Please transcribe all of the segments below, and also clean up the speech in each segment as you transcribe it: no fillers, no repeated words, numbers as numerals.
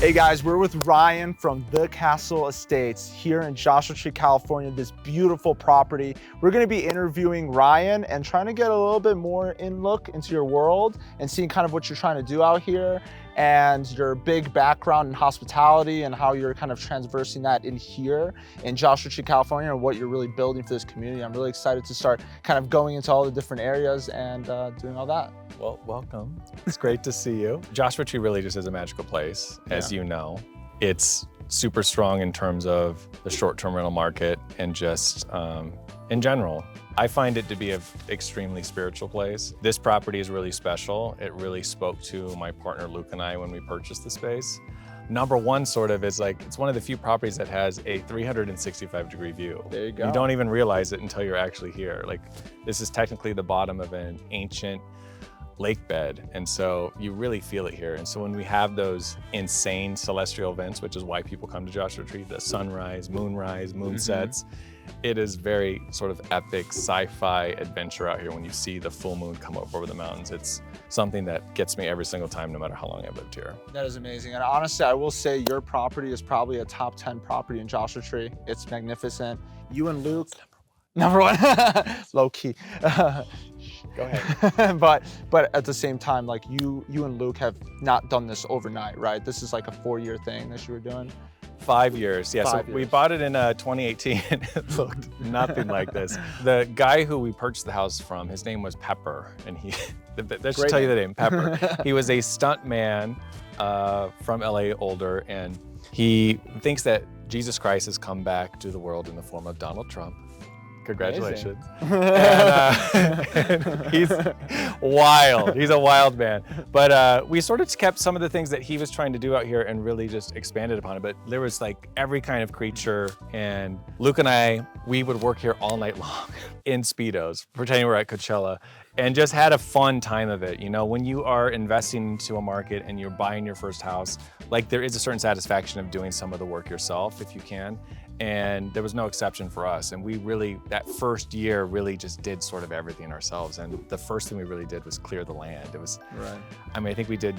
Hey guys, we're with Ryan from The Castle Estates here in Joshua Tree, California, this beautiful property. We're gonna be interviewing Ryan and trying to get a little bit more look into your world and seeing kind of what you're trying to do out here and your big background in hospitality and how you're kind of transversing that in here in Joshua Tree, California, and what you're really building for this community. I'm really excited to start kind of going into all the different areas and doing all that. Well, welcome. It's great to see you. Joshua Tree really just is a magical place, as you know. It's super strong in terms of the short-term rental market and just in general. I find it to be an extremely spiritual place. This property is really special. It really spoke to my partner Luke and I when we purchased the space. Number one sort of is like, it's one of the few properties that has a 365-degree view. There you go. You don't even realize it until you're actually here. Like, this is technically the bottom of an ancient lake bed, and so you really feel it here. And so when we have those insane celestial events, which is why people come to Joshua Tree, the sunrise, moonsets, it is very sort of epic sci-fi adventure out here when you see the full moon come up over the mountains. It's something that gets me every single time, no matter how long I've lived here. That is amazing. And honestly, I will say your property is probably a top 10 property in Joshua Tree. It's magnificent. You and Luke, number one, low key. Go ahead. but at the same time, like you and Luke have not done this overnight, right? This is like a 4-year thing that you were doing. 5 years, yeah. 5 So we bought it in 2018. It looked nothing like this. The guy who we purchased the house from, his name was Pepper, and that should tell you the name, Pepper. He was a stunt man from LA, older, and he thinks that Jesus Christ has come back to the world in the form of Donald Trump. Congratulations. And he's wild. He's a wild man. But we sort of kept some of the things that he was trying to do out here and really just expanded upon it. But there was like every kind of creature. And Luke and I, we would work here all night long in Speedos, pretending we're at Coachella, and just had a fun time of it. You know, when you are investing into a market and you're buying your first house, like there is a certain satisfaction of doing some of the work yourself if you can. And there was no exception for us. And we really, that first year, really just did sort of everything ourselves. And the first thing we really did was clear the land. It was, I mean, I think we did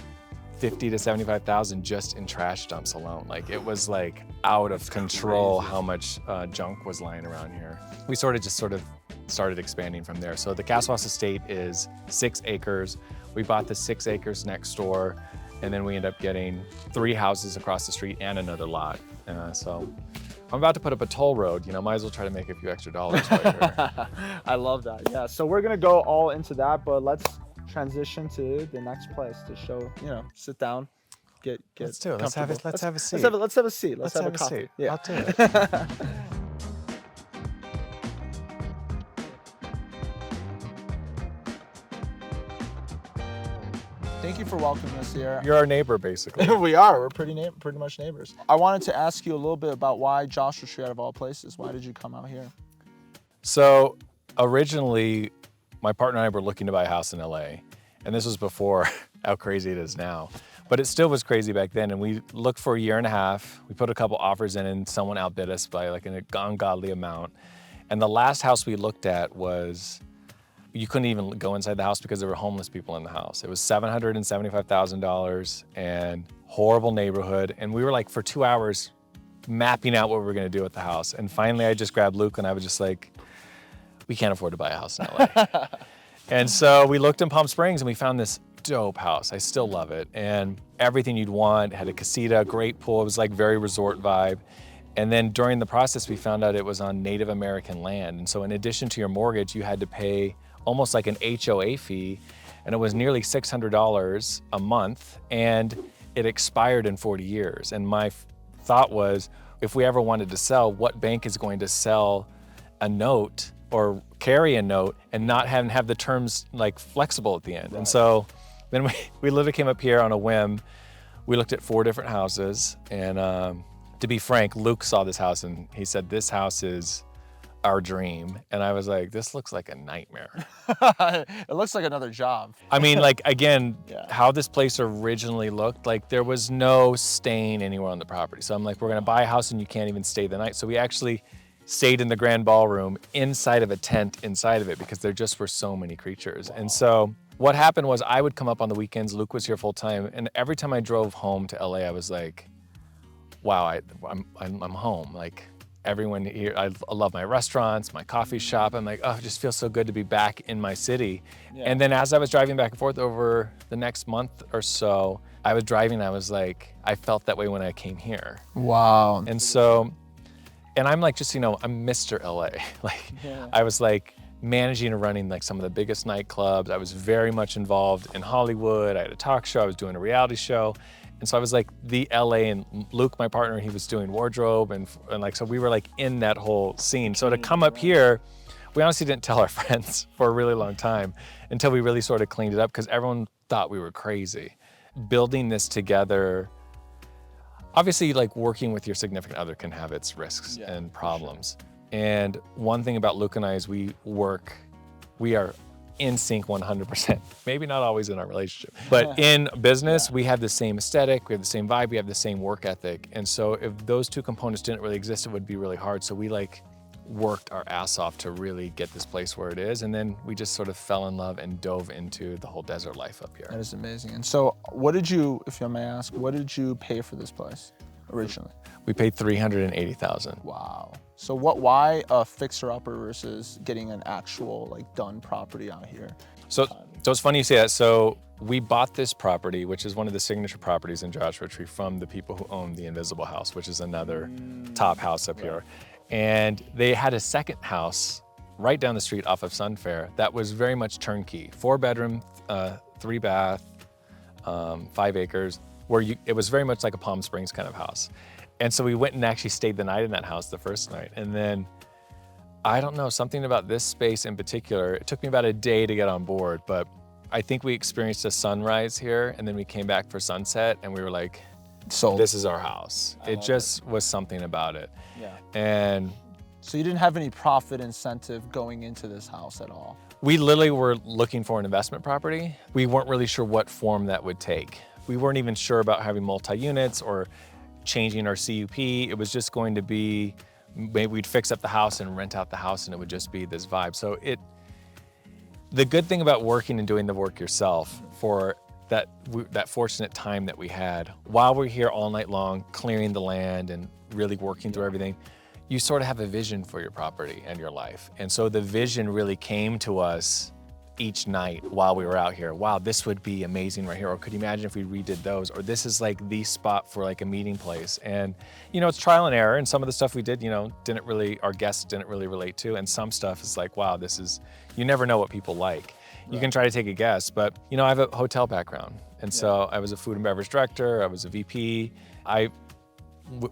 50 to 75,000 just in trash dumps alone. Like, it was like out of control how much junk was lying around here. We sort of started expanding from there. So the Castle House Estate is 6 acres. We bought the 6 acres next door, and then we ended up getting 3 houses across the street and another lot. So I'm about to put up a toll road, you know, might as well try to make a few extra dollars right here. I love that, yeah. So we're gonna go all into that, but let's transition to the next place to show, you know, sit down, get Let's do it, let's have a seat. Let's have a seat, let's have a coffee. Seat. Yeah. I'll do it. Thank you for welcoming us here. You're our neighbor, basically. We are. We're pretty much neighbors. I wanted to ask you a little bit about why Joshua Tree out of all places. Why did you come out here? So originally, my partner and I were looking to buy a house in LA, and this was before how crazy it is now. But it still was crazy back then, and we looked for a year and a half. We put a couple offers in, and someone outbid us by like an ungodly amount. And the last house we looked at was, you couldn't even go inside the house because there were homeless people in the house. It was $775,000 and horrible neighborhood. And we were like for 2 hours mapping out what we were gonna do with the house. And finally I just grabbed Luke and I was just like, we can't afford to buy a house in LA. And so we looked in Palm Springs and we found this dope house. I still love it. And everything you'd want, it had a casita, great pool. It was like very resort vibe. And then during the process, we found out it was on Native American land. And so in addition to your mortgage, you had to pay almost like an HOA fee, and it was nearly $600 a month, and it expired in 40 years. And my thought was, if we ever wanted to sell, what bank is going to sell a note or carry a note and not have the terms like flexible at the end? Right. And so then we literally came up here on a whim. We looked at 4 different houses, and to be frank, Luke saw this house and he said, this house is our dream. And I was like, this looks like a nightmare. It looks like another job. I mean, like, again, how this place originally looked, like there was no stain anywhere on the property. So I'm like, we're gonna buy a house and you can't even stay the night. So we actually stayed in the grand ballroom inside of a tent inside of it because there just were so many creatures. Wow. And so what happened was I would come up on the weekends, Luke was here full time, and every time I drove home to LA, I was like, wow, I'm home. Like everyone here, I love my restaurants, my coffee shop. I'm like, oh, it just feels so good to be back in my city. Yeah. And then as I was driving back and forth over the next month or so, I was driving, I was like, I felt that way when I came here. Wow. And so, and I'm like, just, I'm Mr. LA. Like, I was like managing and running like some of the biggest nightclubs. I was very much involved in Hollywood. I had a talk show, I was doing a reality show. And so I was like the LA, and Luke, my partner, he was doing wardrobe. And like, so we were like in that whole scene. So to come up here, we honestly didn't tell our friends for a really long time until we really sort of cleaned it up, because everyone thought we were crazy. Building this together, obviously like working with your significant other can have its risks and problems. Sure. And one thing about Luke and I is we are in sync 100%. Maybe not always in our relationship, but in business, we have the same aesthetic, we have the same vibe, we have the same work ethic. And so if those two components didn't really exist, it would be really hard. So we like worked our ass off to really get this place where it is. And then we just sort of fell in love and dove into the whole desert life up here. That is amazing. And so what did you, if I may ask, what did you pay for this place originally? We paid $380,000. Wow. So why a fixer-upper versus getting an actual like done property out here? So it's funny you say that. So we bought this property, which is one of the signature properties in Joshua Tree, from the people who own the Invisible House, which is another top house up here. And they had a second house right down the street off of Sunfair that was very much turnkey, 4-bedroom, 3-bath, 5 acres, where it was very much like a Palm Springs kind of house. And so we went and actually stayed the night in that house the first night. And then, I don't know, something about this space in particular, it took me about a day to get on board, but I think we experienced a sunrise here, and then we came back for sunset, and we were like, sold. This is our house. It just was something about it. Yeah. And so you didn't have any profit incentive going into this house at all? We literally were looking for an investment property. We weren't really sure what form that would take. We weren't even sure about having multi-units or changing our CUP. It was just going to be, maybe we'd fix up the house and rent out the house, and it would just be this vibe. So the good thing about working and doing the work yourself, for that fortunate time that we had, while we're here all night long, clearing the land and really working through everything, you sort of have a vision for your property and your life. And so the vision really came to us each night while we were out here. Wow, this would be amazing right here. Or could you imagine if we redid those? Or this is like the spot for like a meeting place. And it's trial and error. And some of the stuff we did, our guests didn't really relate to. And some stuff is like, wow, you never know what people like. You can try to take a guess, but I have a hotel background. And so I was a food and beverage director, I was a VP. I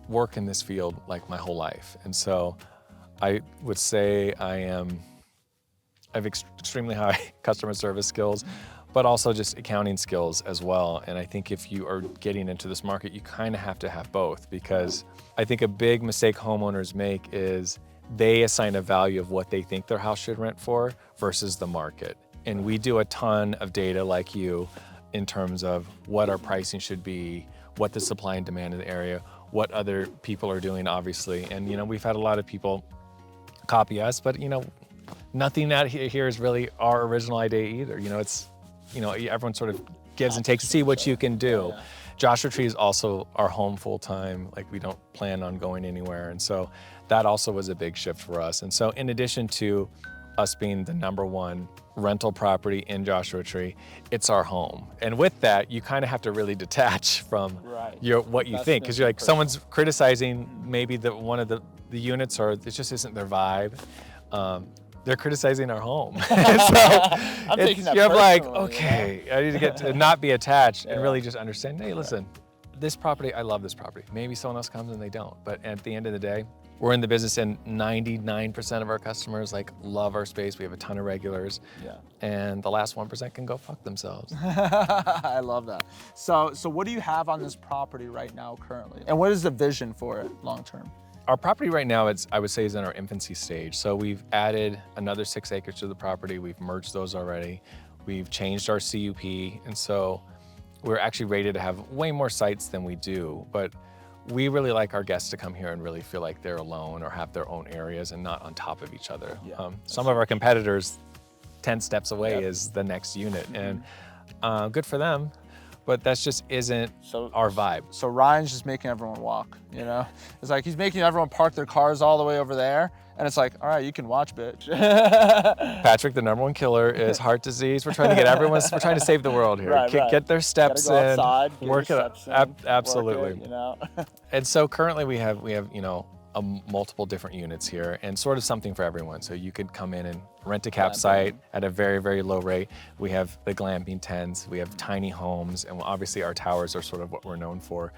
work in this field like my whole life. And so I would say I have extremely high customer service skills, but also just accounting skills as well. And I think if you are getting into this market, you kind of have to have both, because I think a big mistake homeowners make is they assign a value of what they think their house should rent for versus the market. And we do a ton of data like you in terms of what our pricing should be, what the supply and demand in the area, what other people are doing, obviously. And we've had a lot of people copy us, but nothing out here is really our original idea either. Everyone sort of gives and takes to see what you can do. Joshua Tree is also our home full time. Like, we don't plan on going anywhere. And so that also was a big shift for us. And so in addition to us being the #1 rental property in Joshua Tree, it's our home. And with that, you kind of have to really detach from what you think, because you're like, someone's criticizing maybe one of the units, or it just isn't their vibe. They're criticizing our home. So I'm taking that you're like, personally, okay, I need to get to not be attached and really just understand, hey, listen, this property, I love this property. Maybe someone else comes and they don't, but at the end of the day, we're in the business, and 99% of our customers love our space. We have a ton of regulars, and the last 1% can go fuck themselves. I love that. So what do you have on this property right now currently? And what is the vision for it long term? Our property right now, I would say, is in our infancy stage. So we've added another 6 acres to the property. We've merged those already. We've changed our CUP. And so we're actually rated to have way more sites than we do. But we really like our guests to come here and really feel like they're alone or have their own areas and not on top of each other. Some of our competitors, 10 steps away is the next unit. And good for them. but that's just isn't our vibe. So Ryan's just making everyone walk, you know? It's like he's making everyone park their cars all the way over there. And it's like, all right, you can watch, bitch. Patryk, the number one killer is heart disease. We're trying to get we're trying to save the world here. Right. Get their steps Gotta go in. outside, Work it up. Absolutely. Work it, you know? And so currently we have, you know, multiple different units here and sort of something for everyone. So you could come in and rent a campsite at a very, very low rate. We have the glamping tents, we have tiny homes, and obviously our towers are sort of what we're known for.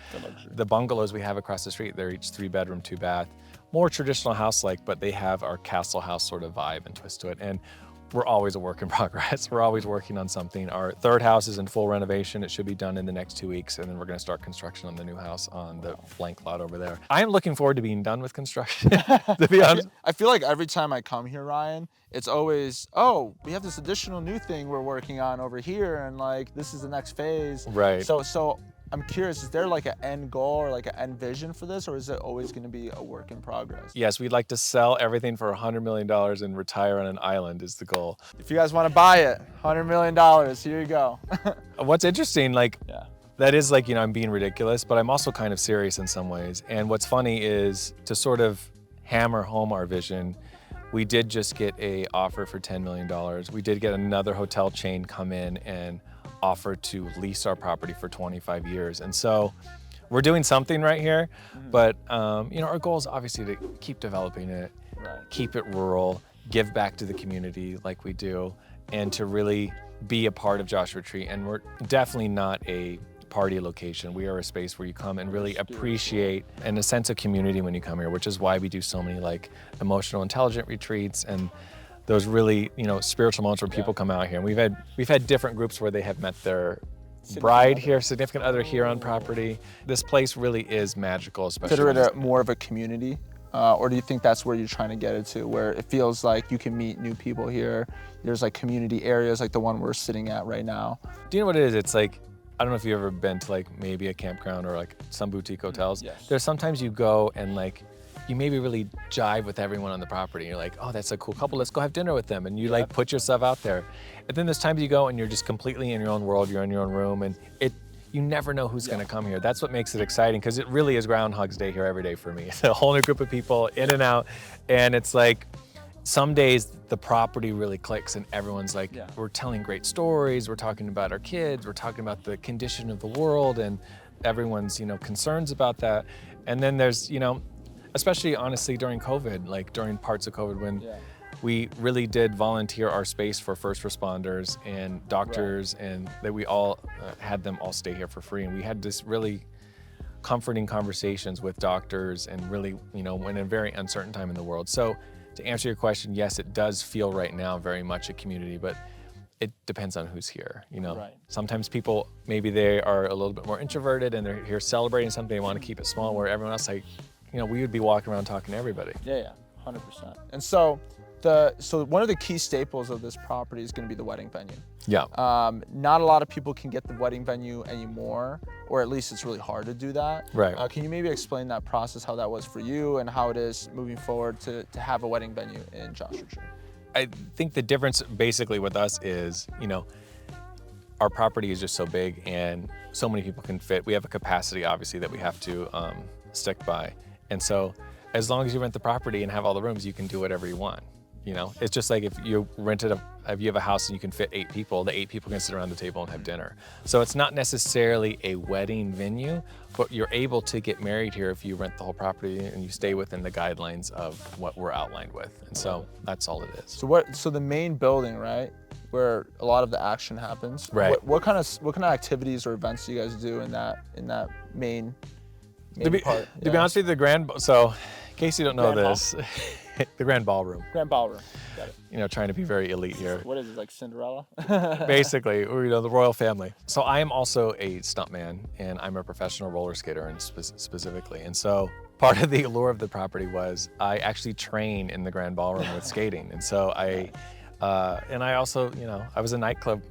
The bungalows we have across the street, they're each 3-bedroom, 2-bath, more traditional house-like, but they have our castle house sort of vibe and twist to it. And we're always a work in progress. We're always working on something. Our third house is in full renovation. It should be done in the next 2 weeks, and then we're gonna start construction on the new house on the blank lot over there. I am looking forward to being done with construction, to be honest. I feel like every time I come here, Ryan, it's always, oh, we have this additional new thing we're working on over here, and like, this is the next phase. Right. So I'm curious, is there like an end goal or like an end vision for this, or is it always gonna be a work in progress? Yes, we'd like to sell everything for $100 million and retire on an island is the goal. If you guys wanna buy it, $100 million, here you go. What's interesting, like, that is like, you know, I'm being ridiculous, but I'm also kind of serious in some ways. And what's funny is to sort of hammer home our vision, we did just get an offer for $10 million. We did get another hotel chain come in and offer to lease our property for 25 years. And so we're doing something right here, but you know, our goal is obviously to keep developing it, keep it rural, give back to the community like we do, and to really be a part of Joshua Tree. And we're definitely not a party location. We are a space where you come and really appreciate and a sense of community when you come here, which is why we do so many like emotional intelligent retreats and those really, you know, spiritual moments where people come out here. And we've had different groups where they have met their bride here, significant other here on property. This place really is magical, especially. Consider it more of a community, or do you think that's where you're trying to get it to, where it feels like you can meet new people here? There's like community areas like the one we're sitting at right now. Do you know what it is? It's like, I don't know if you've ever been to like maybe a campground or like some boutique hotels. Yes. There's sometimes you go and like, you maybe really jive with everyone on the property. You're like, oh, that's a cool couple, let's go have dinner with them. And you like put yourself out there. And then there's times you go and you're just completely in your own world, you're in your own room, and you never know who's gonna come here. That's what makes it exciting, because it really is Groundhog's Day here every day for me. It's a whole new group of people in and out. And it's like, some days the property really clicks and everyone's like, we're telling great stories, we're talking about our kids, we're talking about the condition of the world, and everyone's, you know, concerns about that. And then there's, you know, especially honestly during COVID, like during parts of COVID when we really did volunteer our space for first responders and doctors, and that we all had them all stay here for free. And we had this really comforting conversations with doctors and really, you know, in a very uncertain time in the world. So to answer your question, yes, it does feel right now very much a community, but it depends on who's here, you know. Sometimes people, maybe they are a little bit more introverted and they're here celebrating something, they want to keep it small, where everyone else, like, you know, we would be walking around talking to everybody. 100%. And so one of the key staples of this property is going to be the wedding venue. Not a lot of people can get the wedding venue anymore, or at least it's really hard to do that. Can you maybe explain that process, how that was for you, and how it is moving forward to have a wedding venue in Joshua Tree? I think the difference basically with us is, you know, our property is just so big and so many people can fit. We have a capacity, obviously, that we have to stick by. And so as long as you rent the property and have all the rooms, you can do whatever you want. You know, it's just like if you have a house and you can fit 8 people, the 8 people can sit around the table and have dinner. So it's not necessarily a wedding venue, but you're able to get married here if you rent the whole property and you stay within the guidelines of what we're outlined with. And so that's all it is. So the main building, right, where a lot of the action happens. What kind of activities or events do you guys do in that main part? To be honest with you, so in case you don't know this, the Grand Ballroom. Grand Ballroom, got it. You know, trying to be very elite here. What is it, like Cinderella? Basically, or, you know, the royal family. So I am also a stuntman, and I'm a professional roller skater, and specifically. And so part of the allure of the property was I actually train in the Grand Ballroom with skating. And so I also, you know, I was a nightclub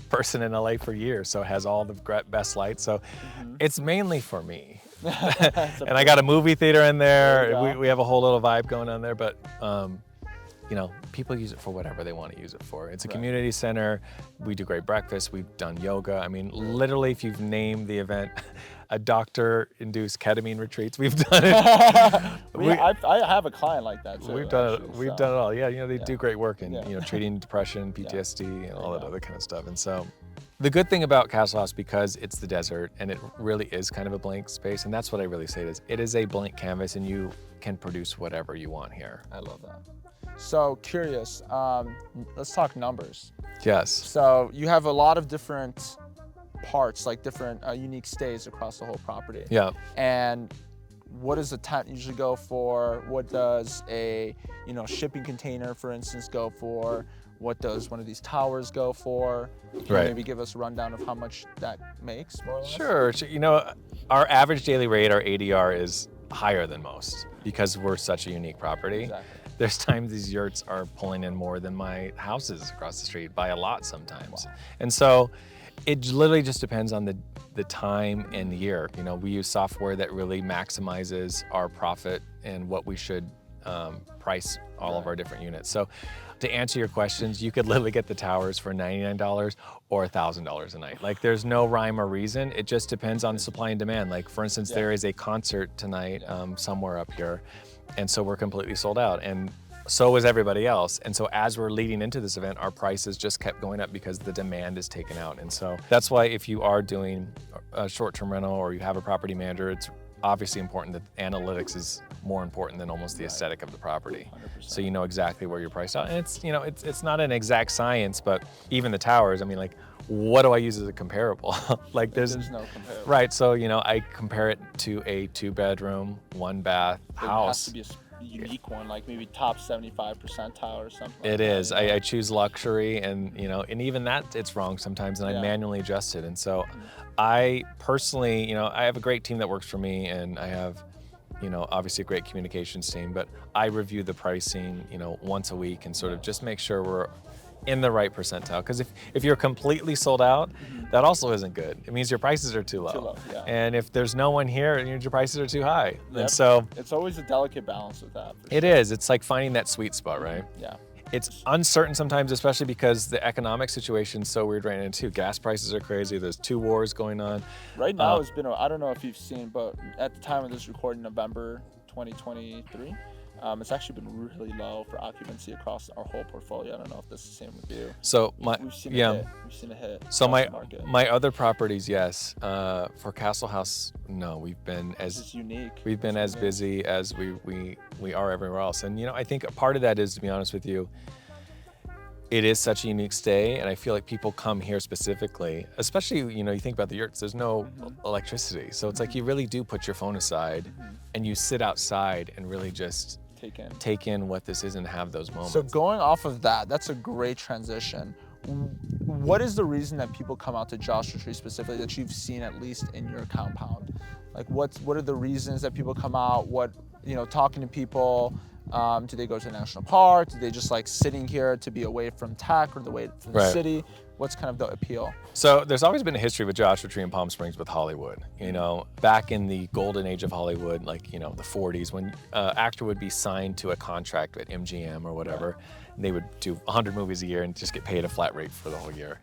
person in LA for years, so it has all the best lights. So it's mainly for me. And I got a movie theater in there. We have a whole little vibe going on there, but you know, people use it for whatever they want to use it for. It's a community center. We do great breakfast. We've done yoga. I mean, literally, if you've named the event a doctor-induced ketamine retreats, we've done it. I have a client like that too. We've done it. We've done it all. Yeah, you know, they do great work in you know, treating depression, PTSD, and all that other kind of stuff. And so, the good thing about Castle House, because it's the desert and it really is kind of a blank space, and that's what I really say it is a blank canvas, and you can produce whatever you want here. I love that. So curious, let's talk numbers. Yes. So you have a lot of different parts, like different unique stays across the whole property. Yeah. And what does a tent usually go for? What does a shipping container, for instance, go for? What does one of these towers go for? Can you maybe give us a rundown of how much that makes, more or less? Sure. You know, our average daily rate, our ADR, is higher than most because we're such a unique property. Exactly. There's times these yurts are pulling in more than my houses across the street by a lot sometimes. Wow. And so it literally just depends on the time and the year. You know, we use software that really maximizes our profit and what we should price all of our different units. So to answer your questions, you could literally get the towers for $99 or $1,000 a night. Like, there's no rhyme or reason. It just depends on supply and demand. Like, for instance, there is a concert tonight somewhere up here, and so we're completely sold out. And so is everybody else. And so as we're leading into this event, our prices just kept going up because the demand is taken out. And so that's why if you are doing a short-term rental or you have a property manager, it's obviously important that analytics is more important than almost the aesthetic of the property. 100%. So you know exactly where you're priced out. And it's, you know, it's not an exact science, but even the towers, I mean, like, what do I use as a comparable? Like, there's no comparable. Right, so, you know, I compare it to a 2-bedroom, 1-bath house. It has to be a unique one, like maybe top 75 percentile or something. It is. I choose luxury, and, you know, and even that, it's wrong sometimes, and I manually adjust it. And so I personally, you know, I have a great team that works for me, and I have, you know, obviously a great communications team, but I review the pricing, you know, once a week and sort of just make sure we're in the right percentile. Because if you're completely sold out, that also isn't good. It means your prices are too low. And if there's no one here, it means your prices are too high. And so it's always a delicate balance with that. It is. It's like finding that sweet spot, right? Yeah. It's uncertain sometimes, especially because the economic situation's so weird right now too. Gas prices are crazy. There's 2 wars going on. Right now it's been, I don't know if you've seen, but at the time of this recording, November 2023, it's actually been really low for occupancy across our whole portfolio. I don't know if this is the same with you. So we've seen a hit. So my other properties, yes. For Castle House, no. We've been as unique. We've been as busy as we are everywhere else. And, you know, I think a part of that is, to be honest with you, it is such a unique stay, and I feel like people come here specifically, especially, you know, you think about the yurts, there's no electricity. So it's like you really do put your phone aside and you sit outside and really just take in what this is and have those moments. So going off of that, that's a great transition. What is the reason that people come out to Joshua Tree specifically that you've seen, at least in your compound? Like, what are the reasons that people come out? What, you know, talking to people, do they go to a national park? Do they just like sitting here to be away from tech or away from the city? What's kind of the appeal? So there's always been a history with Joshua Tree and Palm Springs with Hollywood. You know, back in the golden age of Hollywood, like, you know, the 40s, when actor would be signed to a contract at MGM or whatever, and they would do 100 movies a year and just get paid a flat rate for the whole year.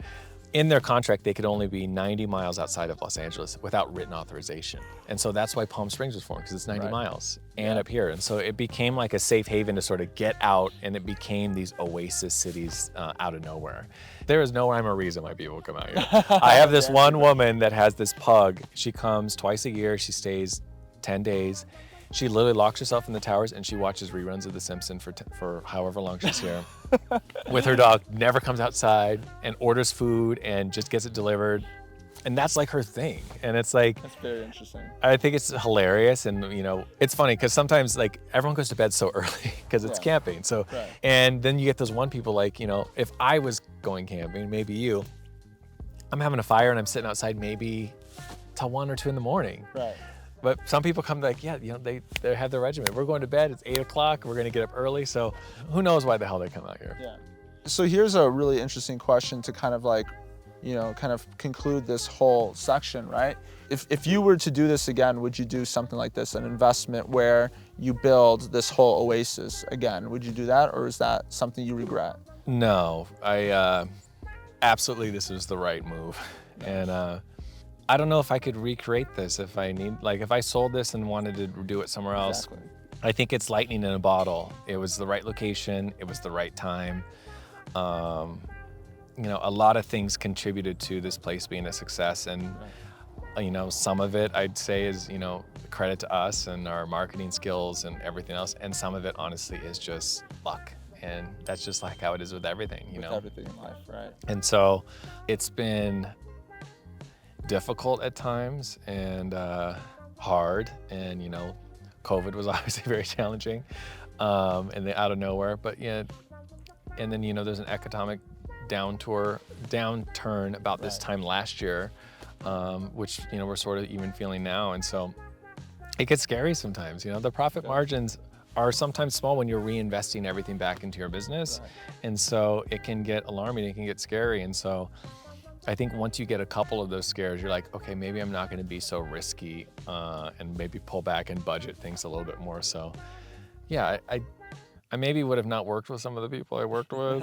In their contract, they could only be 90 miles outside of Los Angeles without written authorization. And so that's why Palm Springs was formed, because it's 90 miles and up here. And so it became like a safe haven to sort of get out, and it became these oasis cities out of nowhere. There is no rhyme or reason why people come out here. I have this one woman that has this pug. She comes twice a year. She stays 10 days. She literally locks herself in the towers and she watches reruns of The Simpsons for however long she's here with her dog, never comes outside, and orders food and just gets it delivered. And that's like her thing. And it's like, that's very interesting. I think it's hilarious. And, you know, it's funny because sometimes like everyone goes to bed so early because it's camping. So, and then you get those one people like, you know, if I was going camping, maybe you, I'm having a fire and I'm sitting outside maybe till 1 or 2 in the morning. Right. But some people come like, yeah, you know, they have their regimen. We're going to bed, it's 8 o'clock, we're gonna get up early. So who knows why the hell they come out here. Yeah. So here's a really interesting question to kind of like kind of conclude this whole section, right? If you were to do this again, would you do something like this, an investment where you build this whole oasis again? Would you do that, or is that something you regret? No, I absolutely, this was the right move. And I don't know if I could recreate this if I sold this and wanted to do it somewhere else. Exactly. I think it's lightning in a bottle. It was the right location, it was the right time. A lot of things contributed to this place being a success, and some of it I'd say is, credit to us and our marketing skills and everything else. And some of it honestly is just luck. And that's just like how it is with everything, With everything in life, right? And so it's been difficult at times and hard. And, COVID was obviously very challenging and then out of nowhere. But yeah, and then, there's an economic downturn about this time last year, which, we're sort of even feeling now. And so it gets scary sometimes. The profit margins are sometimes small when you're reinvesting everything back into your business. Right. And so it can get alarming, it can get scary. And so I think once you get a couple of those scares, you're like, okay, maybe I'm not gonna be so risky and maybe pull back and budget things a little bit more. So yeah, I maybe would have not worked with some of the people I worked with.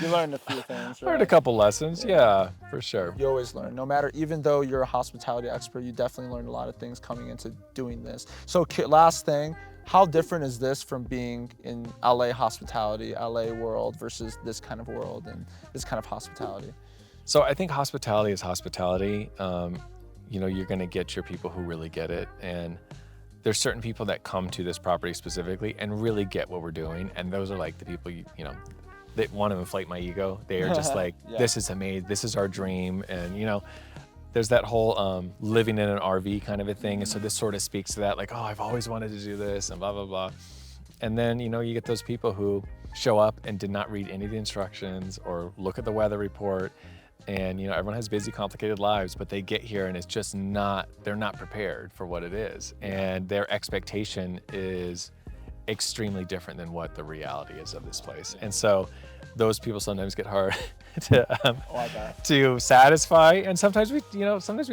You learned a few things, right? Learned a couple lessons, yeah, for sure. You always learn, no matter, even though you're a hospitality expert, you definitely learned a lot of things coming into doing this. So last thing, how different is this from being in LA hospitality, LA world versus this kind of world and this kind of hospitality? So I think hospitality is hospitality. You're gonna get your people who really get it. And there's certain people that come to this property specifically and really get what we're doing. And those are like the people, that want to inflate my ego. They are just like, Yeah. This is amazing, this is our dream. And there's that whole living in an RV kind of a thing. And so this sort of speaks to that, like, oh, I've always wanted to do this and blah, blah, blah. And then, you get those people who show up and did not read any of the instructions or look at the weather report. And, everyone has busy, complicated lives, but they get here and it's just they're not prepared for what it is. And their expectation is extremely different than what the reality is of this place. And so those people sometimes get hard to satisfy. And sometimes we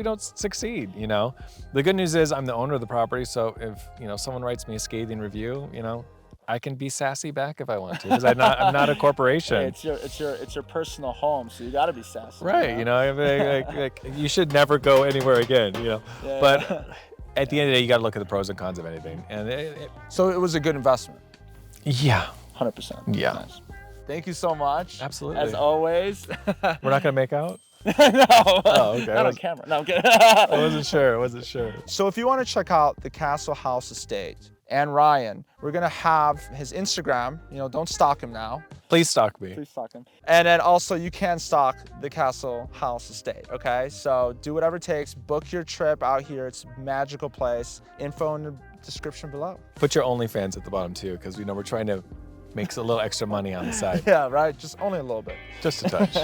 don't succeed, The good news is I'm the owner of the property. So if, someone writes me a scathing review, I can be sassy back if I want to, because I'm not a corporation. Hey, it's your personal home, so you got to be sassy. Right, like, you should never go anywhere again, But at the end of the day, you got to look at the pros and cons of anything. And so it was a good investment. Yeah. 100%. Yeah. Nice. Thank you so much. Absolutely. As always. We're not gonna make out? No. Oh, okay. Not on camera. No, I'm kidding. I wasn't sure. So if you want to check out the Castle House Estate and Ryan, we're gonna have his Instagram. Don't stalk him now. Please stalk me. Please stalk him. And then also you can stalk the Castle House Estate, okay? So do whatever it takes, book your trip out here. It's a magical place. Info in the description below. Put your OnlyFans at the bottom too, because we're trying to make a little extra money on the side. Yeah, right, just only a little bit. Just a touch.